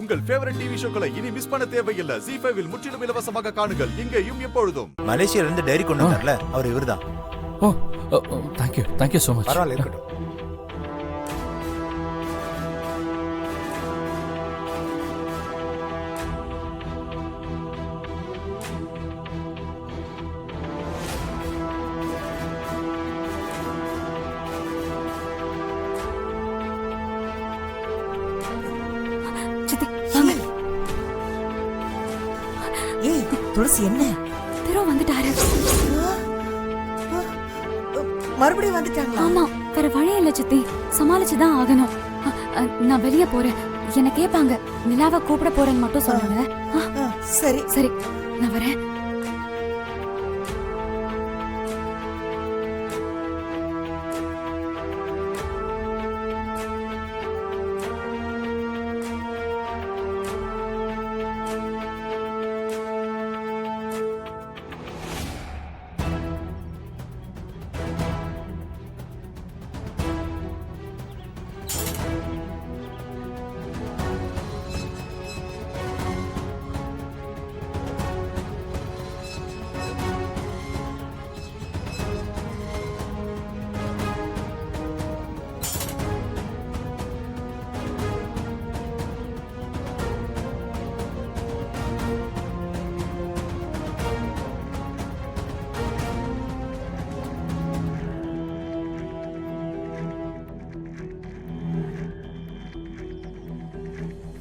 உங்கள் favourite TV ஷோக்களை இனி miss பண்ண தேவையில்லை. ZEE5 இல் முற்றிலும் இலவசமாக காணுங்கள். இங்கேயும் எப்பொழுதும். மலேசியால இருந்து டைரி கொண்டு வந்தார்ல, அவர் இவர்தான். ஓ தேங்க்யூ so much. பரவாயில்ல, இருக்கட்டும். ஏய் துளசி, என்ன திரு வந்துட்டாரு. மறுபடியும் வந்துட்டாங்களா? ஆமா, வேற வழி இல்ல சித்தி, சமாளிச்சுதான் ஆகணும். நான் வெளியே போறேன். என்ன கேட்பாங்க, நிலாவை கூப்பிட போறேன்னு மட்டும் சொல்லுங்க. சரி சரி, நான் வரேன்.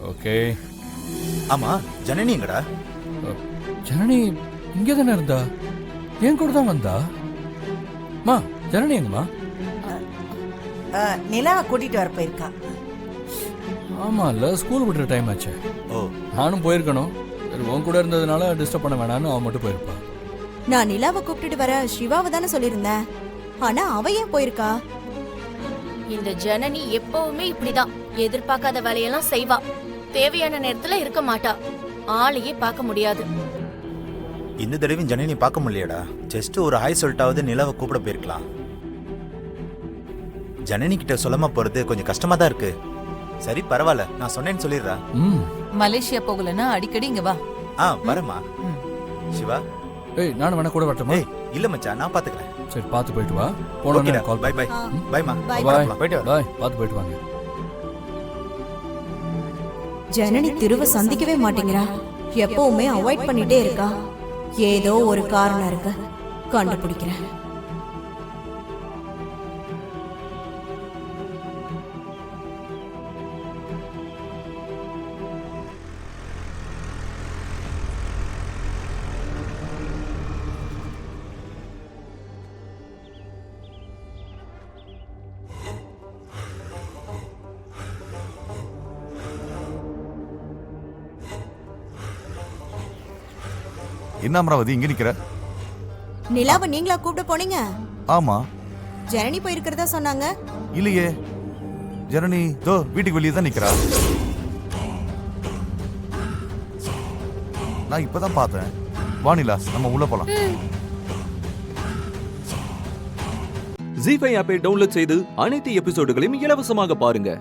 ஓகே. ஆமா, ஜனனி எங்கடா? ஜனனி இங்கே தானே இருந்தா, என் கூட தான் வந்தா. மா, ஜனனி எங்கம்மா? நிலாவை கூட்டிட்டு வர போயிருக்கா. ஆமா இல்ல, ஸ்கூல் விடுற டைம் ஆச்சு. ஓ, நானும் போயிருக்கணும். சரி, உன் கூட இருந்ததுனால டிஸ்டர்ப் பண்ண வேணான்னு அவன் மட்டும் போயிருப்பா. நான் நிலாவை கூப்பிட்டுட்டு வர சிவாவை தானே சொல்லியிருந்தேன். ஆனா அவ ஏன் போயிருக்கா? இந்த ஜனனி எப்பவுமே இப்படிதான், எதிர்பார்க்காத வேலையெல்லாம் செய்வா, தேவையான நேரத்துல இருக்க மாட்டா, ஆளையே பார்க்க முடியாது. இந்த தடவையும் ஜனனி பார்க்க முடியலடா. ஜஸ்ட் ஒரு ஹாய் சொல்லிட்டாவது நிலாவை கூப்பிட போயிருக்கலாம். ஜனனி கிட்ட சொல்லாம போறது கொஞ்சம் கஷ்டமா தான் இருக்கு. சரி பரவாயில்ல, நான் சொன்னேன்னு சொல்லிடுறா. மலேசியா போகலன்னா அடிக்கடி இங்க வா. வரமா. சிவா, ஏய் நானும் வேணா கூட வரட்டுமா? இல்ல மச்சான், நான் பாத்துக்கிறேன். சரி, பார்த்து போயிட்டு வா. போனோம்னா கால் பை பை. பைமா. பாய். போயிட்டு வா. பாய், பார்த்து போயிட்டு வாங்க. ஜனனி திருவை சந்திக்கவே மாட்டேங்கிறா. எப்பவுமே அவாய்ட் பண்ணிட்டே இருக்கா. ஏதோ ஒரு காரணம் இருக்கு, கண்டுபிடிக்கிறேன். என்ன அமராவதி இங்க நிக்கிற? நிலாவை நீங்களா கூப்பிட போனீங்க? ஆமா. ஜனனி போயிருக்கிறதா சொன்னாங்க. இல்லையே, ஜனனி தோ வீட்டுக்கு வெளியே தான் நிக்கிறா. நான் இப்பதான் பார்த்தேன். வானிலா, நம்ம உள்ள போலாம். ZEE5 ஆப்பை டவுன்லோட் செய்து அனைத்து எபிசோடுகளையும் இலவசமாக பாருங்க.